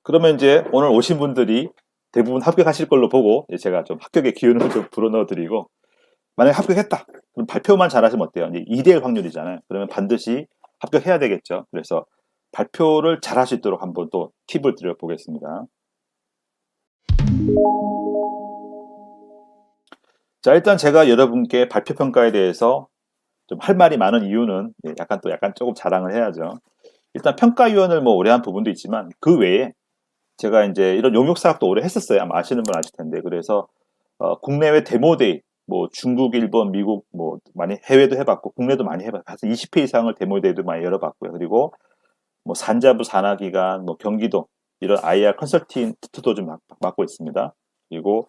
그러면 이제 오늘 오신 분들이 대부분 합격하실 걸로 보고 제가 좀 합격의 기운을 좀 불어넣어 드리고, 만약에 합격했다. 그럼 발표만 잘하시면 어때요? 이제 2대1 확률이잖아요. 그러면 반드시 합격해야 되겠죠. 그래서 발표를 잘할 수 있도록 한번 또 팁을 드려보겠습니다. 자, 일단 제가 여러분께 발표 평가에 대해서 좀 할 말이 많은 이유는 약간 조금 자랑을 해야죠. 일단 평가위원을 뭐 오래 한 부분도 있지만 그 외에 제가 이제 이런 용역 사업도 오래 했었어요. 아마 아시는 분 아실 텐데. 그래서 국내외 데모데이, 뭐 중국, 일본, 미국 뭐 많이 해외도 해봤고 국내도 많이 해봤고 한 20회 이상을 데모데이도 많이 열어봤고요. 그리고 뭐 산자부 산하기관, 뭐 경기도 이런 IR 컨설팅트도 좀 맡고 있습니다. 그리고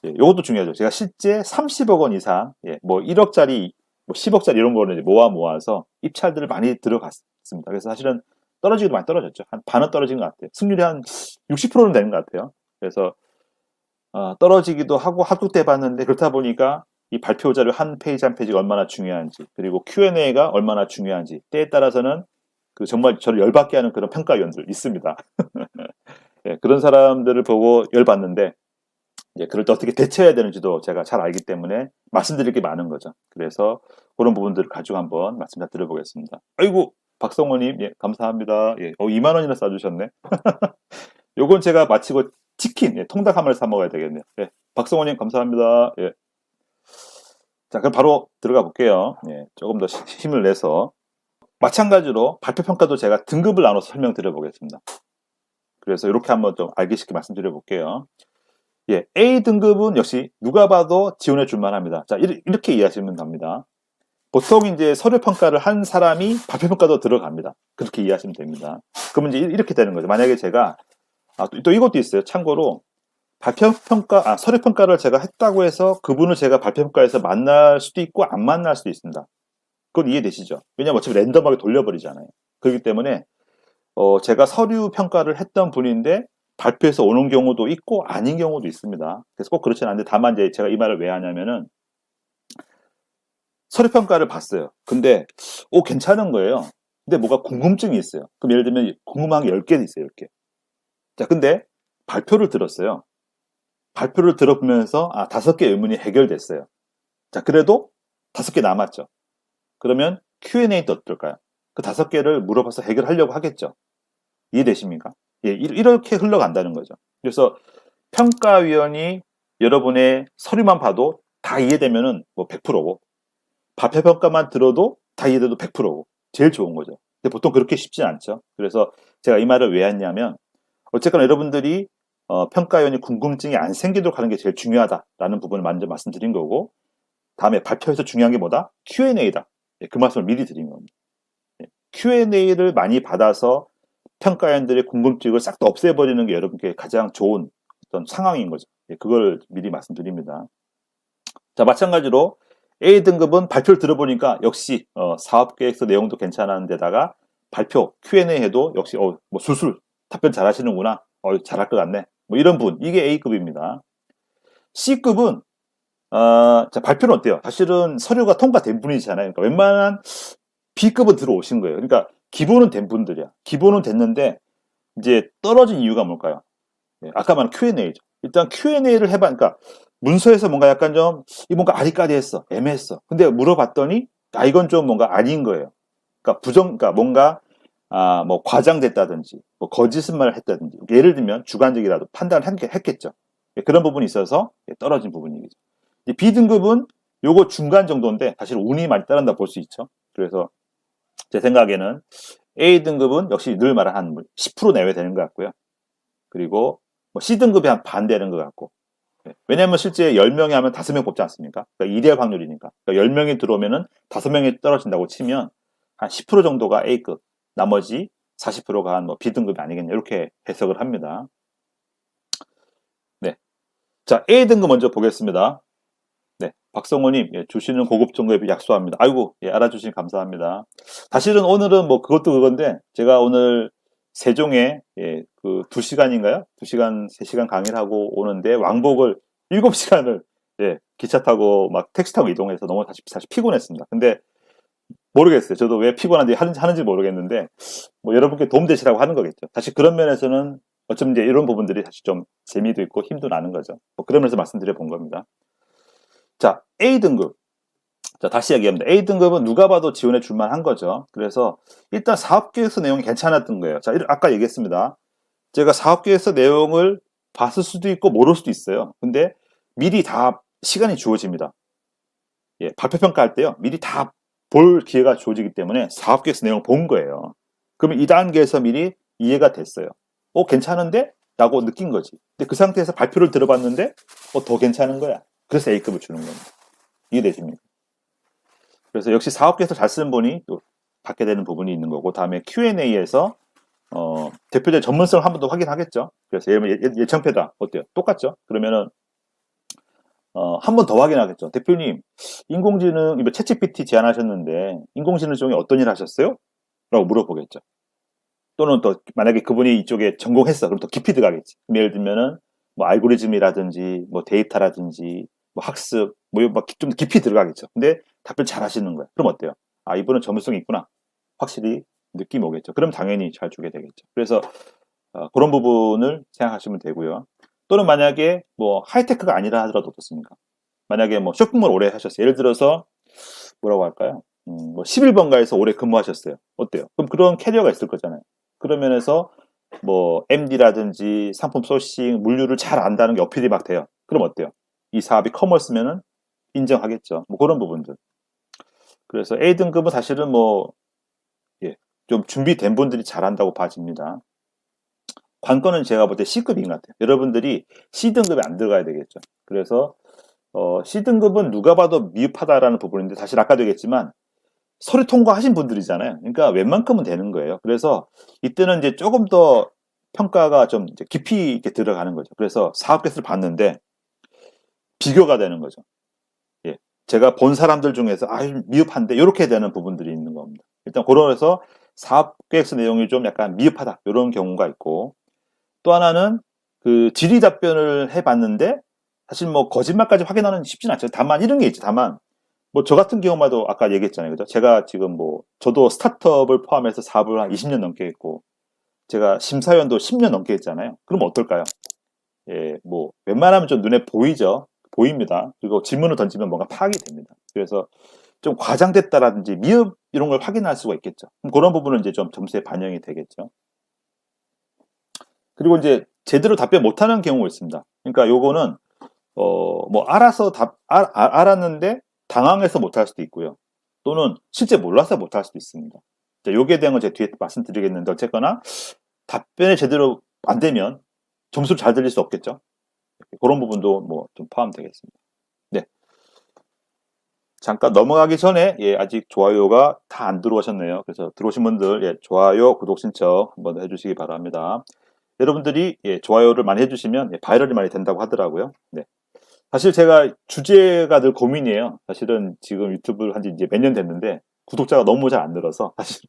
이것도 중요하죠. 제가 실제 30억 원 이상, 뭐 1억짜리, 뭐 10억짜리 이런 거를 모아서 입찰들을 많이 들어갔습니다. 그래서 사실은 떨어지기도 많이 떨어졌죠. 한 반은 떨어진 것 같아요. 승률이 한 60%는 되는 것 같아요. 그래서 떨어지기도 하고 합격도 해봤는데, 그렇다 보니까 이 발표 자료 한 페이지 한 페이지가 얼마나 중요한지, 그리고 Q&A가 얼마나 중요한지, 때에 따라서는 그 정말 저를 열받게 하는 그런 평가위원들 있습니다. 그런 사람들을 보고 열받는데, 그럴 때 어떻게 대처해야 되는지도 제가 잘 알기 때문에 말씀드릴 게 많은 거죠. 그래서 그런 부분들을 가지고 한번 말씀 잘 드려보겠습니다. 아이고, 박성호님, 감사합니다. 2만 원이나 싸주셨네. 요건 제가 마치고 치킨, 통닭 한 마리 사 먹어야 되겠네요. 박성호님, 감사합니다. 자, 그럼 바로 들어가 볼게요. 조금 더 힘을 내서. 마찬가지로 발표평가도 제가 등급을 나눠서 설명드려 보겠습니다. 그래서 이렇게 한번 좀 알기 쉽게 말씀드려 볼게요. A 등급은 역시 누가 봐도 지원해 줄 만합니다. 자, 이렇게 이해하시면 됩니다. 보통 이제 서류 평가를 한 사람이 발표 평가도 들어갑니다. 그렇게 이해하시면 됩니다. 그러면 이제 이렇게 되는 거죠. 만약에 제가 또 이것도 있어요. 참고로 서류 평가를 제가 했다고 해서 그분을 제가 발표 평가에서 만날 수도 있고 안 만날 수도 있습니다. 그건 이해되시죠? 왜냐면 어차피 랜덤하게 돌려버리잖아요. 그렇기 때문에 제가 서류 평가를 했던 분인데 발표해서 오는 경우도 있고 아닌 경우도 있습니다. 그래서 꼭 그렇진 않은데, 다만 이제 제가 이 말을 왜 하냐면은 서류 평가를 봤어요. 근데 괜찮은 거예요. 근데 뭐가 궁금증이 있어요. 그럼 예를 들면 궁금한 게 10개 있어요. 10개. 자, 근데 발표를 들었어요. 발표를 들어보면서 5개 의문이 해결됐어요. 자, 그래도 5개 남았죠. 그러면 Q&A도 어떨까요? 그 5개를 물어봐서 해결하려고 하겠죠. 이해되십니까? 이렇게 흘러간다는 거죠. 그래서 평가위원이 여러분의 서류만 봐도 다 이해되면은 뭐 100%고, 발표평가만 들어도 다 이해돼도 100%고, 제일 좋은 거죠. 근데 보통 그렇게 쉽진 않죠. 그래서 제가 이 말을 왜 했냐면, 어쨌거나 여러분들이 평가위원이 궁금증이 안 생기도록 하는 게 제일 중요하다라는 부분을 먼저 말씀드린 거고, 다음에 발표에서 중요한 게 뭐다? Q&A다. 그 말씀을 미리 드린 겁니다. Q&A를 많이 받아서 평가위원들의 궁금증을 싹 다 없애버리는 게 여러분께 가장 좋은 어떤 상황인 거죠. 그걸 미리 말씀드립니다. 자, 마찬가지로 A 등급은 발표를 들어보니까 역시 사업계획서 내용도 괜찮은 데다가 발표 Q&A 해도 역시 뭐 술술 답변 잘하시는구나, 잘할 것 같네, 뭐 이런 분, 이게 A급입니다. C급은 자, 발표는 어때요? 사실은 서류가 통과된 분이잖아요. 그러니까 웬만한 B급은 들어오신 거예요. 그러니까 기본은 된 분들이야. 기본은 됐는데 이제 떨어진 이유가 뭘까요? 아까 말한 Q&A죠. 일단 Q&A를 해봐. 그러니까 문서에서 뭔가 약간 좀 뭔가 아리까리했어, 애매했어. 근데 물어봤더니 이건 좀 뭔가 아닌 거예요. 그러니까 뭔가 뭐 과장됐다든지 뭐 거짓말을 했다든지, 예를 들면 주관적이라도 판단을 했겠죠. 그런 부분이 있어서 떨어진 부분이겠죠. B등급은 요거 중간 정도인데 사실 운이 많이 따른다 볼 수 있죠. 그래서 제 생각에는 A등급은 역시 늘 말한 한 10% 내외 되는 것 같고요. 그리고 뭐 C등급이 한 반 되는 것 같고. 왜냐하면 실제 10명이 하면 5명 뽑지 않습니까? 그러니까 2대 확률이니까. 그러니까 10명이 들어오면은 5명이 떨어진다고 치면 한 10% 정도가 A급, 나머지 40%가 한 뭐 B등급이 아니겠냐, 이렇게 해석을 합니다. 네. 자, A등급 먼저 보겠습니다. 네. 박성호님, 주시는 고급 정보에 약수합니다. 아이고, 알아주시니 감사합니다. 사실은 오늘은 뭐 그것도 그건데, 제가 오늘 세종에 그 2시간인가요? 2시간, 3시간 강의를 하고 오는데 왕복을 7시간을 기차 타고 막 택시 타고 이동해서 너무 사실 피곤했습니다. 근데 모르겠어요. 저도 왜 피곤한지 하는지 모르겠는데, 뭐 여러분께 도움되시라고 하는 거겠죠. 사실 그런 면에서는 어쩌면 이제 이런 부분들이 사실 좀 재미도 있고 힘도 나는 거죠. 뭐 그러면서 말씀드려 본 겁니다. 자, A등급. 자, 다시 얘기합니다. A등급은 누가 봐도 지원해 줄 만한 거죠. 그래서 일단 사업계획서 내용이 괜찮았던 거예요. 자, 아까 얘기했습니다. 제가 사업계획서 내용을 봤을 수도 있고 모를 수도 있어요. 근데 미리 다 시간이 주어집니다. 예, 발표평가할 때요. 미리 다 볼 기회가 주어지기 때문에 사업계획서 내용을 본 거예요. 그러면 이 단계에서 미리 이해가 됐어요. 괜찮은데? 라고 느낀 거지. 근데 그 상태에서 발표를 들어봤는데 더 괜찮은 거야. 그래서 A급을 주는 겁니다. 이해되십니까? 그래서 역시 사업계획서 잘 쓰는 분이 또 받게 되는 부분이 있는 거고, 다음에 Q&A에서 대표자의 전문성을 한 번 더 확인하겠죠. 그래서 예를 들면 예청패다. 어때요? 똑같죠? 그러면은 한 번 더 확인하겠죠. 대표님, 인공지능, 챗GPT 제안하셨는데, 인공지능 중에 어떤 일 하셨어요? 라고 물어보겠죠. 또는 또, 만약에 그분이 이쪽에 전공했어. 그럼 더 깊이 들어가겠지. 예를 들면은, 뭐, 알고리즘이라든지, 뭐, 데이터라든지, 뭐, 학습, 좀 깊이 들어가겠죠. 근데 답변 잘 하시는 거예요. 그럼 어때요? 아, 이분은 전문성이 있구나. 확실히 느낌이 오겠죠. 그럼 당연히 잘 주게 되겠죠. 그래서, 그런 부분을 생각하시면 되고요. 또는 만약에 뭐 하이테크가 아니라 하더라도 어떻습니까? 만약에 뭐 쇼핑몰 오래 하셨어요. 예를 들어서 뭐라고 할까요? 뭐 11번가에서 오래 근무하셨어요. 어때요? 그럼 그런 캐리어가 있을 거잖아요. 그런 면에서 뭐 MD라든지 상품 소싱, 물류를 잘 안다는 게 어필이 막 돼요. 그럼 어때요? 이 사업이 커머스면은 인정하겠죠. 뭐 그런 부분들. 그래서 A등급은 사실은 뭐, 예, 좀 준비된 분들이 잘한다고 봐집니다. 관건은 제가 볼 때 C급인 것 같아요. 여러분들이 C등급에 안 들어가야 되겠죠. 그래서 C등급은 누가 봐도 미흡하다라는 부분인데, 사실 아까도 얘기했지만 서류 통과하신 분들이잖아요. 그러니까 웬만큼은 되는 거예요. 그래서 이때는 이제 조금 더 평가가 좀 이제 깊이 있게 들어가는 거죠. 그래서 사업계획서를 봤는데 비교가 되는 거죠. 예. 제가 본 사람들 중에서 미흡한데 이렇게 되는 부분들이 있는 겁니다. 일단 그래서 사업계획서 내용이 좀 약간 미흡하다 이런 경우가 있고, 또 하나는 그 질의 답변을 해봤는데 사실 뭐 거짓말까지 확인하는 쉽진 않죠. 다만 이런 게 있죠. 다만 뭐 저 같은 경우만도 아까 얘기했잖아요. 그죠? 제가 지금 뭐 저도 스타트업을 포함해서 사업을 한 20년 넘게 했고, 제가 심사위원도 10년 넘게 했잖아요. 그럼 어떨까요? 예, 뭐 웬만하면 좀 눈에 보이죠. 보입니다. 그리고 질문을 던지면 뭔가 파악이 됩니다. 그래서 좀 과장됐다라든지 미흡 이런 걸 확인할 수가 있겠죠. 그럼 그런 부분은 이제 좀 점수에 반영이 되겠죠. 그리고 이제 제대로 답변 못하는 경우가 있습니다. 그러니까 요거는 뭐 알아서 알았는데 당황해서 못할 수도 있고요. 또는 실제 몰라서 못할 수도 있습니다. 자, 요기에 대한 건 제가 뒤에 말씀드리겠는데, 어쨌거나 답변이 제대로 안 되면 점수를 잘 들릴 수 없겠죠. 그런 부분도 뭐 좀 포함되겠습니다. 네. 잠깐 넘어가기 전에, 예, 아직 좋아요가 다 안 들어오셨네요. 그래서 들어오신 분들, 예, 좋아요, 구독 신청 한번 해주시기 바랍니다. 여러분들이, 예, 좋아요를 많이 해주시면, 예, 바이럴이 많이 된다고 하더라고요. 네. 사실 제가 주제가 늘 고민이에요. 사실은 지금 유튜브를 한지 이제 몇 년 됐는데 구독자가 너무 잘 안 늘어서 사실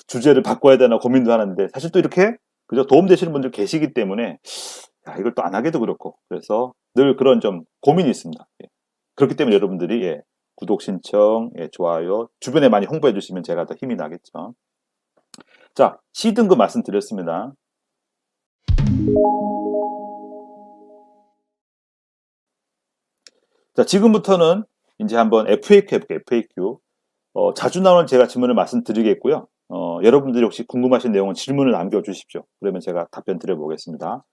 주제를 바꿔야 되나 고민도 하는데, 사실 또 이렇게 그저 도움되시는 분들 계시기 때문에 이걸 또 안 하기도 그렇고, 그래서 늘 그런 좀 고민이 있습니다. 예. 그렇기 때문에 여러분들이, 예, 구독 신청, 예, 좋아요 주변에 많이 홍보해 주시면 제가 더 힘이 나겠죠. 자, C등급 말씀드렸습니다. 자, 지금부터는 이제 한번 FAQ 해볼게요. FAQ. 자주 나오는 제가 질문을 말씀드리겠고요. 여러분들이 혹시 궁금하신 내용은 질문을 남겨주십시오. 그러면 제가 답변 드려보겠습니다.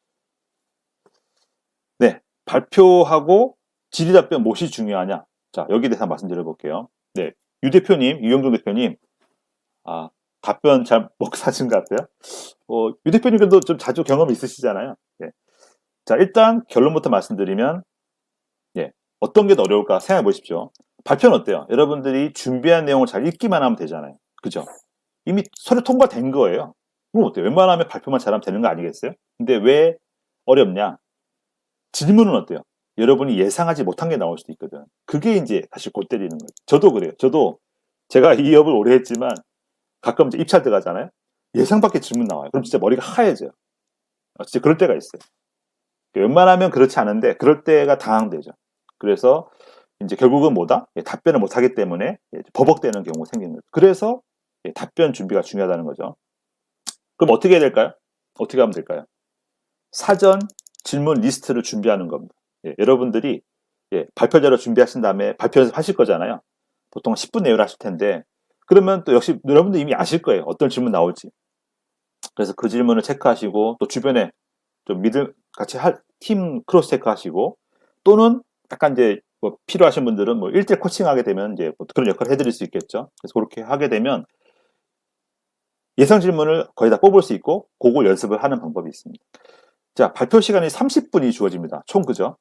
네, 발표하고 질의 답변 무엇이 중요하냐? 자, 여기에 대해서 말씀드려볼게요. 네, 유 대표님, 유영종 대표님, 답변 잘 못 사신 것 같아요. 유 대표님 그래도 좀 자주 경험이 있으시잖아요. 네. 자, 일단 결론부터 말씀드리면, 예, 어떤 게 더 어려울까 생각해 보십시오. 발표는 어때요? 여러분들이 준비한 내용을 잘 읽기만 하면 되잖아요. 그죠? 이미 서류 통과된 거예요. 그럼 어때요? 웬만하면 발표만 잘하면 되는 거 아니겠어요? 근데 왜 어렵냐? 질문은 어때요? 여러분이 예상하지 못한 게 나올 수도 있거든. 그게 이제 사실 골 때리는 거예요. 저도 그래요. 저도 제가 이 업을 오래 했지만 가끔 이제 입찰 들어가잖아요. 예상 밖의 질문 나와요. 그럼 진짜 머리가 하얘져요. 진짜 그럴 때가 있어요. 웬만하면 그렇지 않은데 그럴 때가 당황되죠. 그래서 이제 결국은 뭐다? 답변을 못 하기 때문에 버벅대는 경우가 생기는 거죠. 그래서 답변 준비가 중요하다는 거죠. 그럼 어떻게 해야 될까요? 어떻게 하면 될까요? 사전 질문 리스트를 준비하는 겁니다. 여러분들이 발표 자료 준비하신 다음에 발표를 하실 거잖아요. 보통 10분 내외로 하실 텐데 그러면 또 역시 여러분들 이미 아실 거예요. 어떤 질문 나올지. 그래서 그 질문을 체크하시고 또 주변에 좀 같이 할 팀 크로스 체크하시고 또는 약간 이제 뭐 필요하신 분들은 뭐 1대1 코칭하게 되면 이제 뭐 그런 역할을 해드릴 수 있겠죠. 그래서 그렇게 하게 되면 예상 질문을 거의 다 뽑을 수 있고 그걸 연습을 하는 방법이 있습니다. 자, 발표 시간이 30분이 주어집니다. 총 그죠?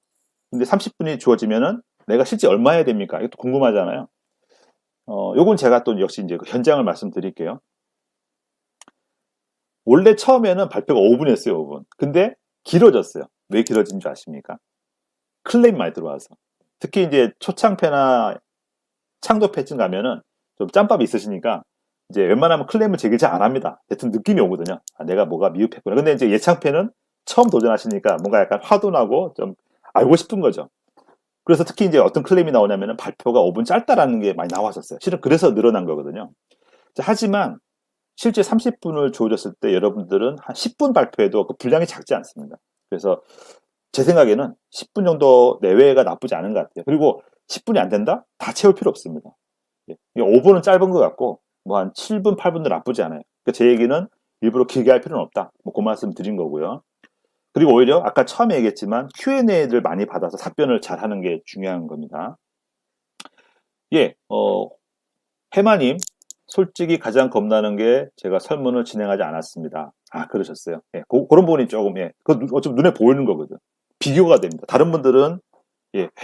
근데 30분이 주어지면은 내가 실제 얼마 해야 됩니까? 이것도 궁금하잖아요. 요건 제가 또 역시 이제 그 현장을 말씀드릴게요. 원래 처음에는 발표가 5분이었어요, 5분. 근데 길어졌어요. 왜 길어진 줄 아십니까? 클레임 많이 들어와서. 특히 이제 초창패나 창도패쯤 가면은 좀 짬밥이 있으시니까 이제 웬만하면 클레임을 제길 잘 안 합니다. 대충 느낌이 오거든요. 아, 내가 뭐가 미흡했구나. 근데 이제 예창패는 처음 도전하시니까 뭔가 약간 화도 나고 좀 알고 싶은 거죠. 그래서 특히 이제 어떤 클레임이 나오냐면은 발표가 5분 짧다라는 게 많이 나왔었어요. 실은 그래서 늘어난 거거든요. 자, 하지만 실제 30분을 주어졌을 때 여러분들은 한 10분 발표해도 그 분량이 작지 않습니다. 그래서 제 생각에는 10분 정도 내외가 나쁘지 않은 것 같아요. 그리고 10분이 안 된다? 다 채울 필요 없습니다. 5분은 짧은 것 같고 뭐 한 7분, 8분도 나쁘지 않아요. 그러니까 제 얘기는 일부러 길게 할 필요는 없다. 뭐 그 말씀 드린 거고요. 그리고 오히려 아까 처음에 얘기했지만 Q&A를 많이 받아서 답변을 잘 하는 게 중요한 겁니다. 예, 해마님, 솔직히 가장 겁나는 게 제가 설문을 진행하지 않았습니다. 아, 그러셨어요. 예, 그런 부분이 조금, 어차피 눈에 보이는 거거든. 비교가 됩니다. 다른 분들은,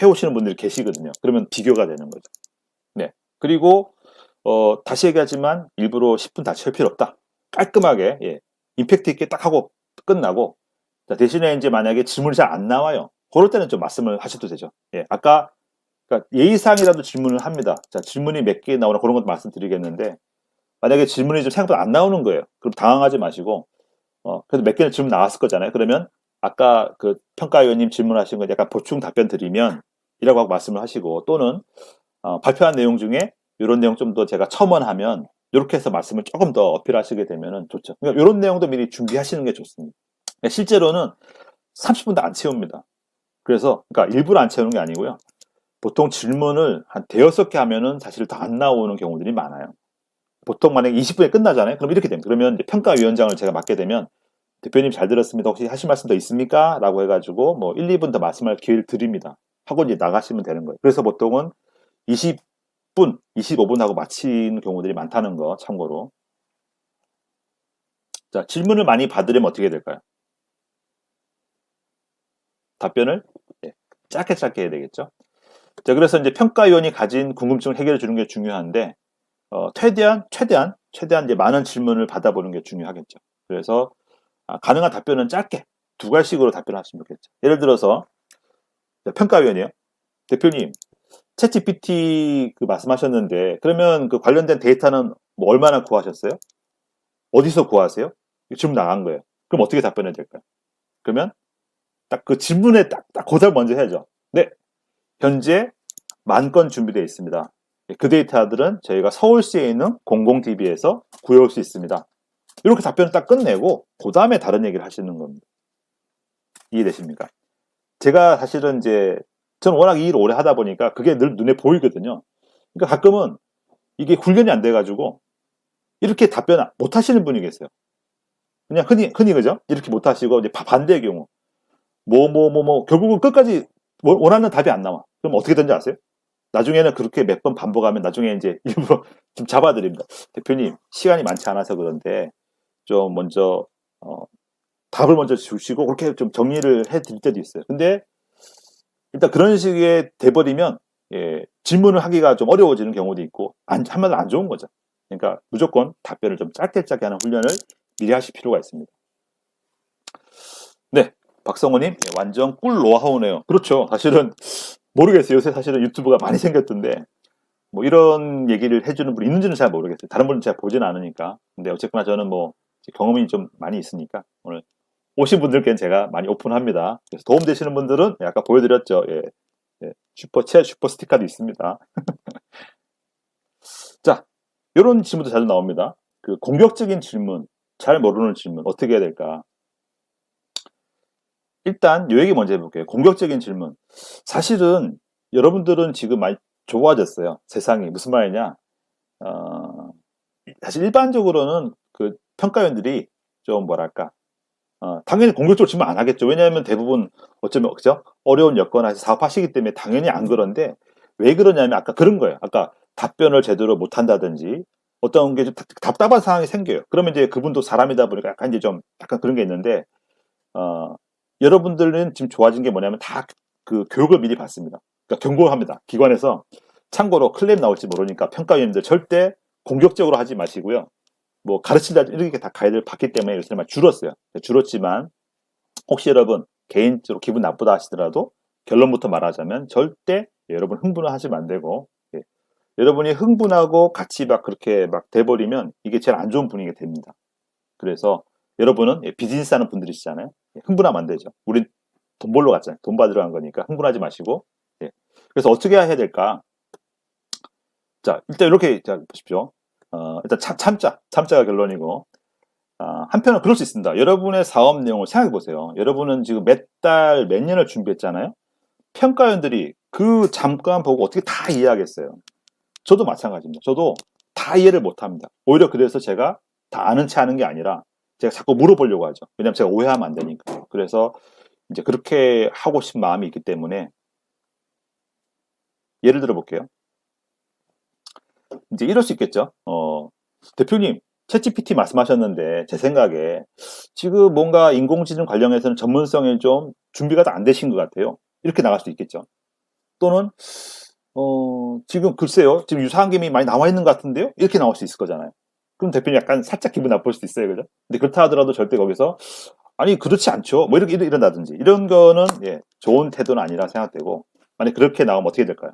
해오시는 분들이 계시거든요. 그러면 비교가 되는 거죠. 네. 그리고, 다시 얘기하지만 일부러 10분 다 채울 필요 없다. 깔끔하게, 임팩트 있게 딱 하고 끝나고, 자, 대신에 이제 만약에 질문이 잘 안 나와요. 그럴 때는 좀 말씀을 하셔도 되죠. 아까 그러니까 예의상이라도 질문을 합니다. 자, 질문이 몇 개 나오나 그런 것도 말씀드리겠는데 만약에 질문이 좀 생각보다 안 나오는 거예요. 그럼 당황하지 마시고 그래도 몇 개는 질문 나왔을 거잖아요. 그러면 아까 그 평가위원님 질문하신 거 약간 보충 답변 드리면 이라고 하고 말씀을 하시고 또는 발표한 내용 중에 이런 내용 좀 더 제가 첨언하면 이렇게 해서 말씀을 조금 더 어필하시게 되면 좋죠. 그러니까 이런 내용도 미리 준비하시는 게 좋습니다. 실제로는 30분도 안 채웁니다. 그래서 그러니까 일부러 안 채우는 게 아니고요. 보통 질문을 한 대여섯 개 하면은 사실 더 안 나오는 경우들이 많아요. 보통 만약에 20분에 끝나잖아요. 그럼 이렇게 됩니다. 그러면 이제 평가위원장을 제가 맡게 되면 대표님 잘 들었습니다. 혹시 하실 말씀 더 있습니까? 라고 해가지고 뭐 1, 2분 더 말씀할 기회를 드립니다. 하고 이제 나가시면 되는 거예요. 그래서 보통은 20분, 25분 하고 마치는 경우들이 많다는 거 참고로. 자, 질문을 많이 받으려면 어떻게 될까요? 답변을 짧게 짧게 해야 되겠죠. 자, 그래서 이제 평가위원이 가진 궁금증을 해결해 주는 게 중요한데 최대한 이제 많은 질문을 받아보는 게 중요하겠죠. 그래서 가능한 답변은 짧게 두 가지식으로 답변하시면 좋겠죠. 예를 들어서 평가위원이요. 대표님, 챗GPT 그 말씀하셨는데 그러면 그 관련된 데이터는 뭐 얼마나 구하셨어요? 어디서 구하세요? 질문 나간 거예요. 그럼 어떻게 답변해야 될까요? 그러면 딱 그 질문에 딱 고답 먼저 해야죠. 네, 현재 10,000건 준비되어 있습니다. 그 데이터들은 저희가 서울시에 있는 공공DB에서 구해올 수 있습니다. 이렇게 답변을 딱 끝내고 그 다음에 다른 얘기를 하시는 겁니다. 이해되십니까? 제가 사실은 이제 저는 워낙 이 일을 오래 하다 보니까 그게 늘 눈에 보이거든요. 그러니까 가끔은 이게 훈련이 안 돼가지고 이렇게 답변 못 하시는 분이 계세요. 그냥 흔히 그죠? 이렇게 못 하시고 이제 반대의 경우 결국은 끝까지 원하는 답이 안 나와. 그럼 어떻게 되는지 아세요? 나중에는 그렇게 몇 번 반복하면 나중에 이제 일부러 좀 잡아드립니다. 대표님, 시간이 많지 않아서 그런데 좀 먼저, 답을 먼저 주시고 그렇게 좀 정리를 해 드릴 때도 있어요. 근데 일단 그런 식의 돼버리면, 질문을 하기가 좀 어려워지는 경우도 있고, 한마디로 안 좋은 거죠. 그러니까 무조건 답변을 좀 짧게 하는 훈련을 미리 하실 필요가 있습니다. 네. 박성호님, 완전 꿀 노하우네요. 그렇죠. 사실은 모르겠어요. 요새 사실은 유튜브가 많이 생겼던데, 뭐 이런 얘기를 해주는 분이 있는지는 잘 모르겠어요. 다른 분은 제가 보진 않으니까. 근데 어쨌거나 저는 뭐 경험이 좀 많이 있으니까 오늘 오신 분들께는 제가 많이 오픈합니다. 그래서 도움되시는 분들은 아까 보여드렸죠. 슈퍼챗, 슈퍼 스티커도 있습니다. 자, 이런 질문도 자주 나옵니다. 그 공격적인 질문, 잘 모르는 질문 어떻게 해야 될까? 일단 요 얘기 먼저 해볼게요. 공격적인 질문. 사실은 여러분들은 지금 많이 좋아졌어요. 세상이. 무슨 말이냐. 어, 사실 일반적으로는 그 평가위원들이 좀 뭐랄까. 당연히 공격적으로 질문 안 하겠죠. 왜냐하면 대부분 어쩌면 그죠? 어려운 여건 사업하시기 때문에 당연히 안 그런데 왜 그러냐면 아까 그런 거예요. 아까 답변을 제대로 못 한다든지 어떤 게 좀 답답한 상황이 생겨요. 그러면 이제 그분도 사람이다 보니까 약간 이제 좀 약간 그런 게 있는데 어, 여러분들은 지금 좋아진 게 뭐냐면 다 그 교육을 미리 받습니다. 그러니까 경고를 합니다. 기관에서 참고로 클레임 나올지 모르니까 평가위원들 절대 공격적으로 하지 마시고요. 뭐 가르친다 이렇게 다 가이드를 받기 때문에 요새 막 줄었어요. 줄었지만 혹시 여러분 개인적으로 기분 나쁘다 하시더라도 결론부터 말하자면 절대 여러분 흥분을 하시면 안 되고 예. 여러분이 흥분하고 같이 막 그렇게 막 돼버리면 이게 제일 안 좋은 분위기가 됩니다. 그래서 여러분은 비즈니스 하는 분들이시잖아요. 흥분하면 안 되죠. 우린 돈 벌러 갔잖아요. 돈 받으러 간 거니까 흥분하지 마시고. 예. 그래서 어떻게 해야 될까? 자, 일단 이렇게 자, 보십시오. 일단 참자가 결론이고. 한편은 그럴 수 있습니다. 여러분의 사업 내용을 생각해 보세요. 여러분은 지금 몇 달, 몇 년을 준비했잖아요. 평가위원들이 그 잠깐 보고 어떻게 다 이해하겠어요. 저도 마찬가지입니다. 저도 다 이해를 못 합니다. 오히려 그래서 제가 다 아는 체 하는 게 아니라 제가 자꾸 물어보려고 하죠. 왜냐면 제가 오해하면 안 되니까. 그래서 이제 그렇게 하고 싶은 마음이 있기 때문에 예를 들어 볼게요. 이제 이럴 수 있겠죠. 대표님, 챗GPT 말씀하셨는데 제 생각에 지금 뭔가 인공지능 관련해서는 전문성이 좀 준비가 다 안 되신 것 같아요. 이렇게 나갈 수도 있겠죠. 또는 지금 글쎄요, 지금 유사한 게임이 많이 나와 있는 것 같은데요? 이렇게 나올 수 있을 거잖아요. 그럼 대표님 약간 살짝 기분 나쁠 수도 있어요, 그죠? 근데 그렇다 하더라도 절대 거기서 아니 그렇지 않죠. 뭐 이렇게 이런다든지 이런 거는 예, 좋은 태도는 아니라 생각되고 만약 그렇게 나오면 어떻게 될까요?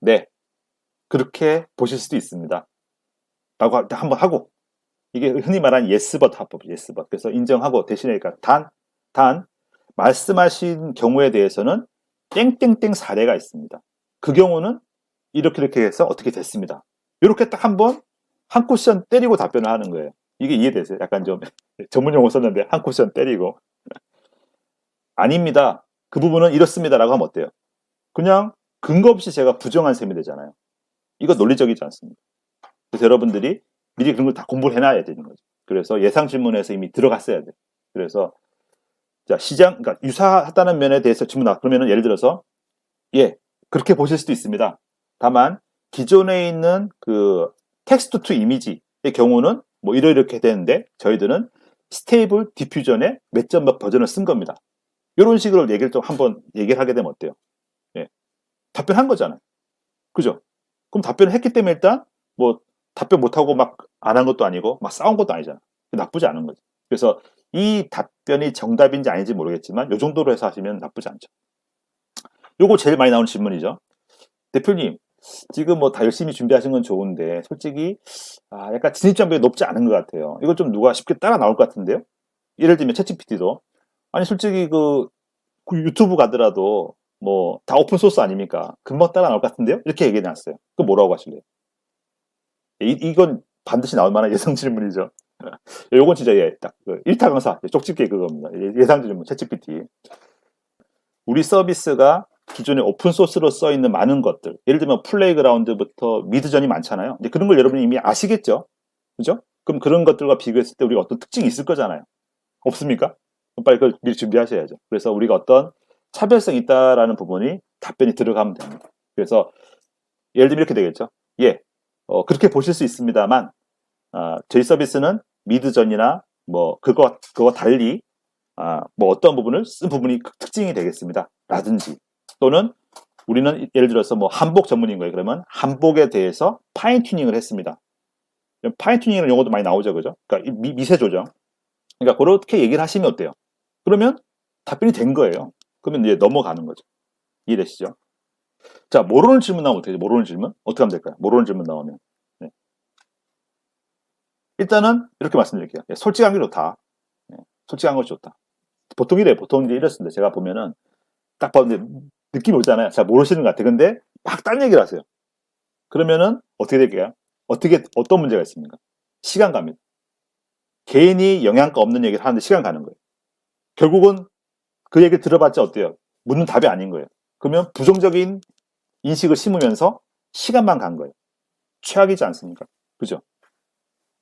네, 그렇게 보실 수도 있습니다. 라고 한번 하고 이게 흔히 말하는 예스벗 합법, 예스벗. 그래서 인정하고 대신에 그러니까 단 말씀하신 경우에 대해서는 땡땡땡 사례가 있습니다. 그 경우는 이렇게 해서 어떻게 됐습니다. 이렇게 딱 한번 한 쿠션 때리고 답변을 하는 거예요. 이게 이해되세요? 약간 좀 전문 용어 썼는데 한 쿠션 때리고 아닙니다. 그 부분은 이렇습니다라고 하면 어때요? 그냥 근거 없이 제가 부정한 셈이 되잖아요. 이거 논리적이지 않습니다. 그래서 여러분들이 미리 그런 걸 다 공부를 해놔야 되는 거죠. 그래서 예상 질문에서 이미 들어갔어야 돼요. 그래서 자 그러니까 유사하다는 면에 대해서 질문 그러면은 예를 들어서 예 그렇게 보실 수도 있습니다. 다만 기존에 있는 그 텍스트 투 이미지의 경우는 뭐 이렇게 되는데 저희들은 스테이블 디퓨전의 몇 점 몇 버전을 쓴 겁니다. 이런 식으로 얘기를 좀 한번 얘기를 하게 되면 어때요? 예, 답변한 거잖아요. 그죠? 그럼 답변을 했기 때문에 일단 뭐 답변 못하고 막 안 한 것도 아니고 막 싸운 것도 아니잖아. 나쁘지 않은 거지. 그래서 이 답변이 정답인지 아닌지 모르겠지만 이 정도로 해서 하시면 나쁘지 않죠. 요거 제일 많이 나오는 질문이죠. 대표님, 지금 뭐 다 열심히 준비하신 건 좋은데 솔직히 약간 진입장벽이 높지 않은 것 같아요. 이거 좀 누가 쉽게 따라 나올 것 같은데요? 예를 들면 챗GPT도 아니 솔직히 그 유튜브 가더라도 뭐 다 오픈 소스 아닙니까? 금방 따라 나올 것 같은데요? 이렇게 얘기해 놨어요. 그 뭐라고 하실래요? 이건 반드시 나올 만한 예상 질문이죠. 요건 진짜 예, 딱그 일타 강사 쪽집게 그겁니다. 예상 질문 챗GPT. 우리 서비스가 기존에 오픈 소스로 써 있는 많은 것들, 예를 들면 플레이그라운드부터 미드전이 많잖아요. 이제 그런 걸 여러분이 이미 아시겠죠? 그죠? 그럼 그런 것들과 비교했을 때 우리가 어떤 특징이 있을 거잖아요. 없습니까? 그럼 빨리 그걸 미리 준비하셔야죠. 그래서 우리가 어떤 차별성이 있다라는 부분이 답변이 들어가면 됩니다. 그래서 예를 들면 이렇게 되겠죠. 예, 그렇게 보실 수 있습니다만 저희 서비스는 미드전이나 뭐 그거 달리 뭐 어떤 부분을 쓴 부분이 특징이 되겠습니다. 라든지 또는 우리는 예를 들어서 뭐 한복 전문인 거예요. 그러면 한복에 대해서 파인 튜닝을 했습니다. 파인 튜닝이라는 용어도 많이 나오죠, 그죠? 그러니까 미세 조정. 그러니까 그렇게 얘기를 하시면 어때요? 그러면 답변이 된 거예요. 그러면 이제 넘어가는 거죠. 이해되시죠? 자, 모르는 질문 나오면 어떻게 되죠? 모르는 질문? 어떻게 하면 될까요? 모르는 질문 나오면. 네. 일단은 이렇게 말씀드릴게요. 예, 솔직한 게 좋다. 예, 솔직한 것이 좋다. 보통 이래요. 보통 이제 이렇습니다. 제가 보면은 딱 봤는데 느낌이 오잖아요. 잘 모르시는 것 같아요. 근데 막 딴 얘기를 하세요. 그러면은 어떻게 될까요? 어떤 문제가 있습니까? 시간 갑니다. 개인이 영양가 없는 얘기를 하는데 시간 가는 거예요. 결국은 그 얘기를 들어봤자 어때요? 묻는 답이 아닌 거예요. 그러면 부정적인 인식을 심으면서 시간만 간 거예요. 최악이지 않습니까? 그죠?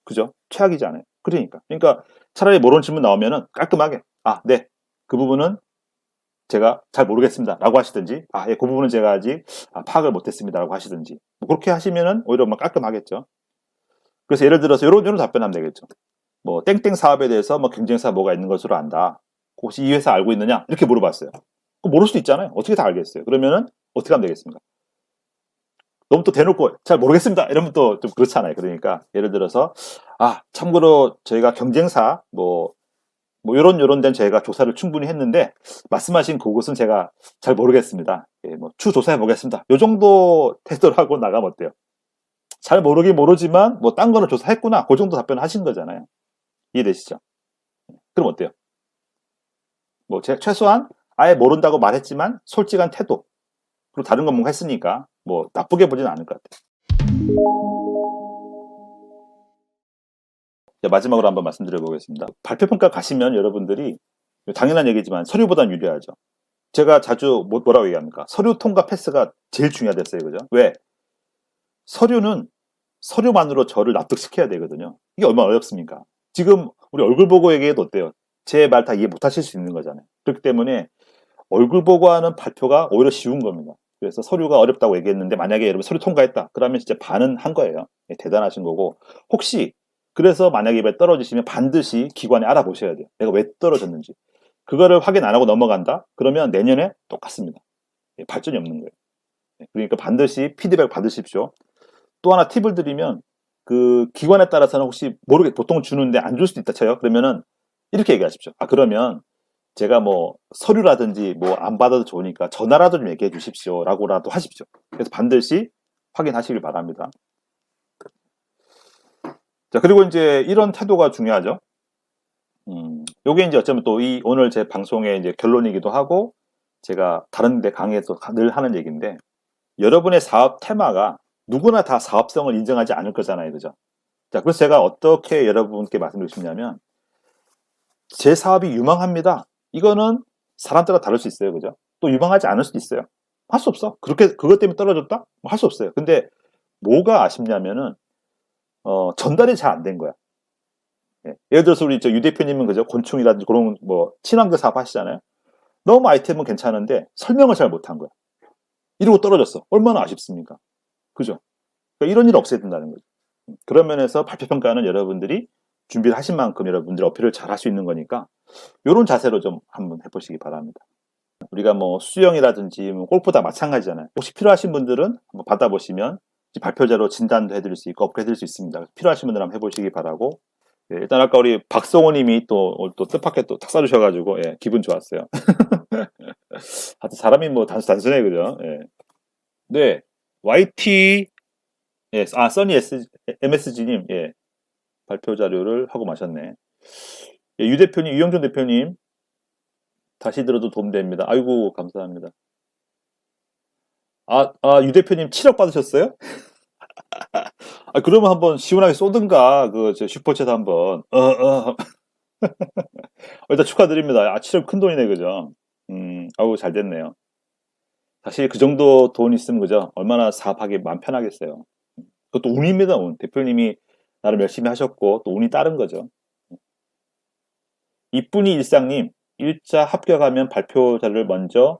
그죠? 최악이지 않아요. 그러니까 차라리 모르는 질문 나오면은 깔끔하게 네, 그 부분은 제가 잘 모르겠습니다 라고 하시든지 예, 그 부분은 제가 아직 파악을 못했습니다 라고 하시든지 뭐 그렇게 하시면은 오히려 깔끔하겠죠. 그래서 예를 들어서 이런 답변하면 되겠죠. 뭐 땡땡 사업에 대해서 뭐 경쟁사 뭐가 있는 것으로 안다. 혹시 이 회사 알고 있느냐? 이렇게 물어봤어요. 모를 수도 있잖아요. 어떻게 다 알겠어요? 그러면은 어떻게 하면 되겠습니까? 너무 또 대놓고 잘 모르겠습니다 이러면 또 좀 그렇잖아요. 그러니까 예를 들어서 참고로 저희가 경쟁사 뭐 요런 데는 저희가 조사를 충분히 했는데 말씀하신 그곳은 제가 잘 모르겠습니다. 예, 뭐 추조사해 보겠습니다. 요 정도 태도를 하고 나가면 어때요? 잘 모르긴 모르지만 뭐 딴 거는 조사했구나. 그 정도 답변을 하신 거잖아요. 이해되시죠? 그럼 어때요? 뭐 최소한 아예 모른다고 말했지만 솔직한 태도. 그리고 다른 건 뭔가 했으니까 뭐 나쁘게 보지는 않을 것 같아요. 마지막으로 한번 말씀드려 보겠습니다. 발표평가 가시면 여러분들이 당연한 얘기지만 서류보단 유리하죠. 제가 자주 뭐라고 얘기합니까? 서류 통과 패스가 제일 중요하댔어요. 그죠? 왜? 서류는 서류만으로 저를 납득시켜야 되거든요. 이게 얼마나 어렵습니까? 지금 우리 얼굴 보고 얘기해도 어때요? 제 말 다 이해 못 하실 수 있는 거잖아요. 그렇기 때문에 얼굴 보고 하는 발표가 오히려 쉬운 겁니다. 그래서 서류가 어렵다고 얘기했는데 만약에 여러분 서류 통과했다. 그러면 진짜 반은 한 거예요. 대단하신 거고 혹시 그래서 만약에 이번에 떨어지시면 반드시 기관에 알아보셔야 돼요. 내가 왜 떨어졌는지. 그거를 확인 안 하고 넘어간다? 그러면 내년에 똑같습니다. 발전이 없는 거예요. 그러니까 반드시 피드백 받으십시오. 또 하나 팁을 드리면 그 기관에 따라서는 혹시 보통 주는데 안 줄 수도 있다 쳐요. 그러면은 이렇게 얘기하십시오. 그러면 제가 뭐 서류라든지 뭐 안 받아도 좋으니까 전화라도 좀 얘기해 주십시오 라고라도 하십시오. 그래서 반드시 확인하시길 바랍니다. 자, 그리고 이제 이런 태도가 중요하죠. 요게 이제 어쩌면 또 오늘 제 방송의 이제 결론이기도 하고 제가 다른 데 강의에서 늘 하는 얘기인데 여러분의 사업 테마가 누구나 다 사업성을 인정하지 않을 거잖아요. 그죠? 자, 그래서 제가 어떻게 여러분께 말씀드리고 싶냐면 제 사업이 유망합니다. 이거는 사람따라 다를 수 있어요. 그죠? 또 유망하지 않을 수도 있어요. 할 수 없어. 그것 때문에 떨어졌다? 할 수 없어요. 근데 뭐가 아쉽냐면은 전달이 잘 안 된 거야. 예를 들어서 우리 유 대표님은 그죠? 곤충이라든지 그런 뭐 친환경 사업 하시잖아요. 너무 아이템은 괜찮은데 설명을 잘 못한 거야. 이러고 떨어졌어. 얼마나 아쉽습니까? 그죠? 그러니까 이런 일을 없애야 된다는 거죠. 그런 면에서 발표평가는 여러분들이 준비를 하신 만큼 여러분들이 어필을 잘 할 수 있는 거니까 이런 자세로 좀 한번 해보시기 바랍니다. 우리가 뭐 수영이라든지 뭐 골프 다 마찬가지잖아요. 혹시 필요하신 분들은 한번 받아보시면 발표자로 진단도 해드릴 수 있고 업그레이드 해드릴 수 있습니다. 필요하신 분들 한번 해보시기 바라고 일단 아까 우리 박성호 님이 또 뜻밖의 또 탁 쏴주셔가지고 기분 좋았어요. 하여튼 사람이 뭐 단순해 그죠? 네, YT 써니 MSG님 발표 자료를 하고 마셨네. 유 대표님, 유영준 대표님 다시 들어도 도움됩니다. 아이고 감사합니다. 유 대표님 7억 받으셨어요? 그러면 한번 시원하게 쏘든가 저 슈퍼챗 한번 일단 축하드립니다. 7억 큰 돈이네 그죠? 아우 잘 됐네요. 사실 그 정도 돈 있으면 그죠? 얼마나 사업하기 마음 편하겠어요. 그것도 운입니다. 운. 대표님이 나름 열심히 하셨고 또 운이 따른 거죠. 이쁜이 일상님 1차 합격하면 발표자를 먼저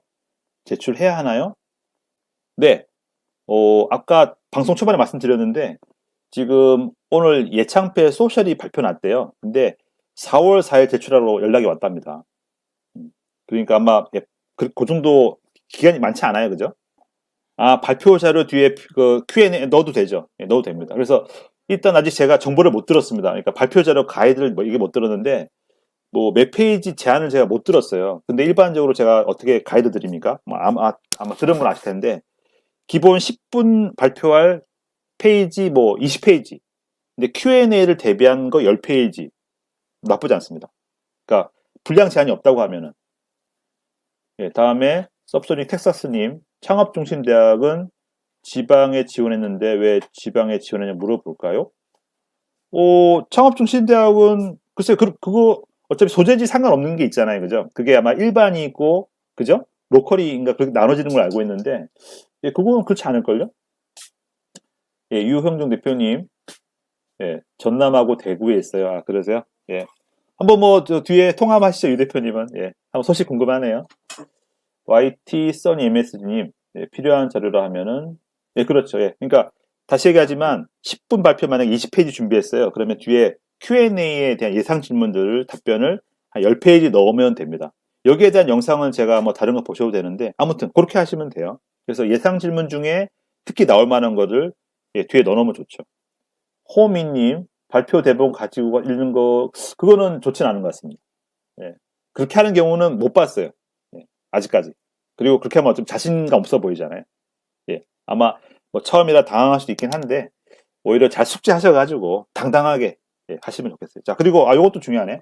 제출해야 하나요? 네. 아까 방송 초반에 말씀드렸는데 지금 오늘 예창패 소셜이 발표 났대요. 근데 4월 4일 제출하러 연락이 왔답니다. 그러니까 아마 그 정도 기간이 많지 않아요. 그죠? 발표 자료 뒤에 그 Q&A 넣어도 되죠. 넣어도 됩니다. 그래서 일단 아직 제가 정보를 못 들었습니다. 그러니까 발표 자료 가이드를 이게 못 들었는데 뭐 몇 페이지 제한을 제가 못 들었어요. 근데 일반적으로 제가 어떻게 가이드 드립니까? 아마 들은 건 아실 텐데 기본 10분 발표할 페이지 뭐 20페이지. 근데 Q&A를 대비한 거 10페이지. 나쁘지 않습니다. 그러니까 분량 제한이 없다고 하면은. 다음에 섭소닉 텍사스님 창업중심대학은 지방에 지원했는데 왜 지방에 지원했냐 물어볼까요? 창업중심대학은 글쎄요 그거 어차피 소재지 상관없는 게 있잖아요. 그죠? 그게 아마 일반이 있고, 그죠? 로컬이인가 그렇게 나눠지는 걸 알고 있는데, 예, 그거는 그렇지 않을걸요? 예, 유형종 대표님, 예, 전남하고 대구에 있어요. 아, 그러세요? 예. 한번 뭐, 저 뒤에 통화하시죠, 유 대표님은. 예. 한번 소식 궁금하네요. YT 써니 MS님, 예, 필요한 자료라 하면은, 예, 그렇죠. 예. 그러니까, 다시 얘기하지만, 10분 발표 만약에 20페이지 준비했어요. 그러면 뒤에 Q&A에 대한 예상 질문들, 답변을 한 10페이지 넣으면 됩니다. 여기에 대한 영상은 제가 뭐 다른 거 보셔도 되는데, 아무튼, 그렇게 하시면 돼요. 그래서 예상 질문 중에 특히 나올 만한 것들, 예, 뒤에 넣어놓으면 좋죠. 호미님, 발표 대본 가지고 읽는 거, 그거는 좋진 않은 것 같습니다. 예. 그렇게 하는 경우는 못 봤어요. 예. 아직까지. 그리고 그렇게 하면 좀 자신감 없어 보이잖아요. 예. 아마 뭐 처음이라 당황할 수도 있긴 한데, 오히려 잘 숙지하셔가지고 당당하게 예, 하시면 좋겠어요. 자, 그리고 이것도 중요하네.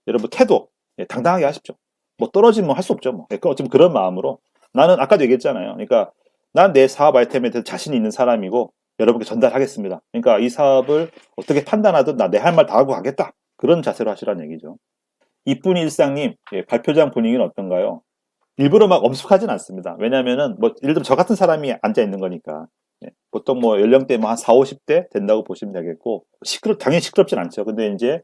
여러분 태도 예, 당당하게 하십시오. 뭐 떨어지면 할 수 없죠. 뭐. 예, 좀 그런 마음으로 나는 아까도 얘기했잖아요. 그러니까 난 내 사업 아이템에 대해서 자신이 있는 사람이고 여러분께 전달하겠습니다. 그러니까 이 사업을 어떻게 판단하든 나 내 할 말 다 하고 가겠다. 그런 자세로 하시라는 얘기죠. 이쁜이 일상님 예, 발표장 분위기는 어떤가요? 일부러 막 엄숙하진 않습니다. 왜냐면은 뭐 예를 들면 저 같은 사람이 앉아 있는 거니까 예, 보통 뭐 연령대 뭐 한 4, 50대 된다고 보시면 되겠고 당연히 시끄럽진 않죠. 근데 이제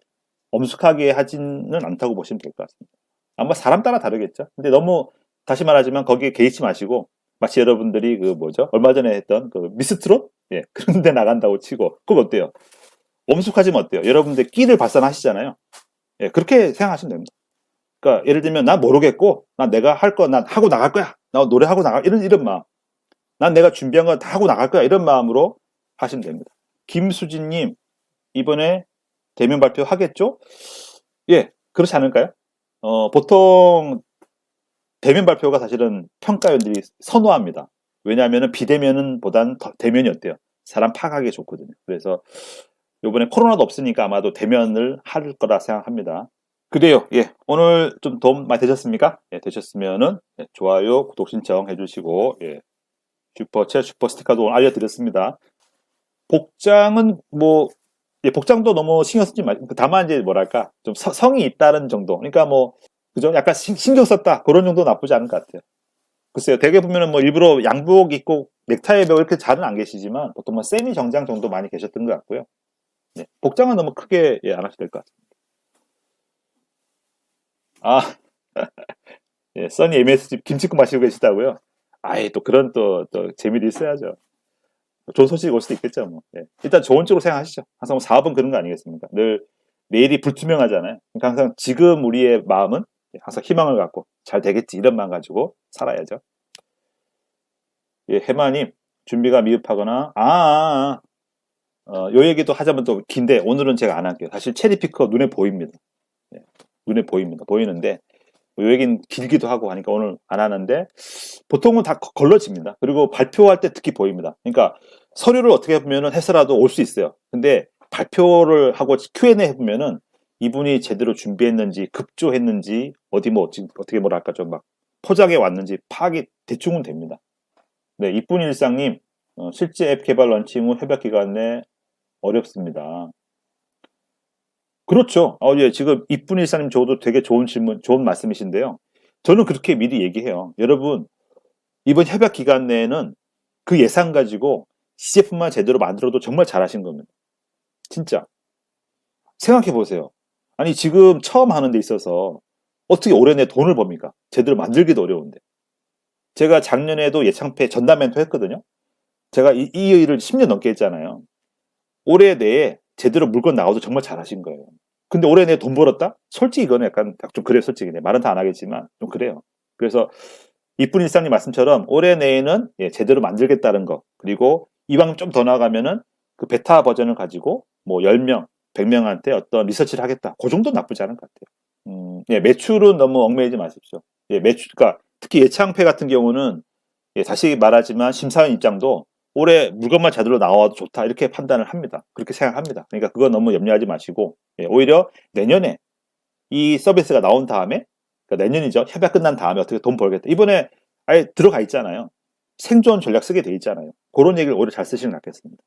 엄숙하게 하지는 않다고 보시면 될 것 같습니다. 아마 사람 따라 다르겠죠. 근데 너무 다시 말하지만 거기에 개의치 마시고 마치 여러분들이 그 뭐죠? 얼마 전에 했던 그 미스트롯? 예, 그런 데 나간다고 치고 그거 어때요? 엄숙하지면 어때요? 여러분들 끼를 발산하시잖아요. 예, 그렇게 생각하시면 됩니다. 그러니까 예를 들면 난 모르겠고 난 내가 할 거 난 하고 나갈 거야. 나 노래하고 나갈 이런 마음. 난 내가 준비한 거 다 하고 나갈 거야. 이런 마음으로 하시면 됩니다. 김수진님 이번에 대면 발표 하겠죠? 예, 그렇지 않을까요? 보통 대면 발표가 사실은 평가위원들이 선호합니다. 왜냐하면 비대면은 보단 대면이 어때요? 사람 파악하기 좋거든요. 그래서 이번에 코로나도 없으니까 아마도 대면을 할 거라 생각합니다. 그래요. 예. 오늘 좀 도움 많이 되셨습니까? 예, 되셨으면은 예, 좋아요, 구독 신청 해주시고 예, 슈퍼챗, 슈퍼스티커도 오늘 알려드렸습니다. 복장은 뭐 예, 복장도 너무 신경 쓰지 마. 다만 이제 뭐랄까 좀 성이 있다는 정도. 그러니까 뭐 그죠? 약간 신경 썼다 그런 정도 나쁘지 않은 것 같아요. 글쎄요. 대개 보면은 뭐 일부러 양복 입고 넥타이 매고 이렇게 잘은 안 계시지만 보통 뭐 세미 정장 정도 많이 계셨던 것 같고요. 예, 복장은 너무 크게 예, 안 하셔도 될 것 같습니다. 아, 예, 써니 MSG 김치국 마시고 계시다고요? 아예 또 그런 또 재미도 있어야죠. 좋은 소식이 올 수도 있겠죠, 뭐. 예. 일단 좋은 쪽으로 생각하시죠. 항상 뭐 사업은 그런 거 아니겠습니까? 늘 내일이 불투명하잖아요. 그러니까 항상 지금 우리의 마음은 항상 희망을 갖고 잘 되겠지 이런 마음 가지고 살아야죠. 예, 해마님 준비가 미흡하거나 요 얘기도 하자면 또 긴데 오늘은 제가 안 할게요. 사실 체리피커 눈에 보입니다. 예, 눈에 보입니다. 보이는데 요 얘기는 길기도 하고 하니까 오늘 안 하는데 보통은 다 걸러집니다. 그리고 발표할 때 특히 보입니다. 그러니까 서류를 어떻게 보면은 해서라도 올 수 있어요. 근데 발표를 하고 Q&A 해보면은 이분이 제대로 준비했는지 급조했는지 어디 뭐 어떻게 뭐랄까 좀 막 포장해 왔는지 파악이 대충은 됩니다. 네, 이쁜 일상님 실제 앱 개발 런칭 후 협약 기간 내 어렵습니다. 그렇죠. 예, 지금 이쁜 일사님 저도 되게 좋은 질문, 좋은 말씀이신데요. 저는 그렇게 미리 얘기해요. 여러분, 이번 협약 기간 내에는 그 예산 가지고 시제품만 제대로 만들어도 정말 잘하신 겁니다. 진짜. 생각해 보세요. 아니, 지금 처음 하는 데 있어서 어떻게 올해 내 돈을 법니까? 제대로 만들기도 어려운데. 제가 작년에도 예창패 전담 멘토 했거든요. 제가 이 일을 10년 넘게 했잖아요. 올해 내에 제대로 물건 나와도 정말 잘하신 거예요. 근데 올해 내에 돈 벌었다? 솔직히 이거는 약간 좀 그래요, 솔직히. 말은 다 안 하겠지만 좀 그래요. 그래서 이쁜 일상님 말씀처럼 올해 내에는 예, 제대로 만들겠다는 거. 그리고 이왕 좀 더 나아가면은 그 베타 버전을 가지고 뭐 10명, 100명한테 어떤 리서치를 하겠다. 그 정도 나쁘지 않은 것 같아요. 예, 매출은 너무 얽매이지 마십시오. 예, 그러니까 특히 예창패 같은 경우는 예, 다시 말하지만 심사위원 입장도 올해 물건만 제대로 나와도 좋다 이렇게 판단을 합니다. 그렇게 생각합니다. 그러니까 그거 너무 염려하지 마시고 예, 오히려 내년에 이 서비스가 나온 다음에 그러니까 내년이죠. 협약 끝난 다음에 어떻게 돈 벌겠다. 이번에 아예 들어가 있잖아요. 생존 전략 쓰게 돼 있잖아요. 그런 얘기를 오히려 잘 쓰시는 게 낫겠습니다.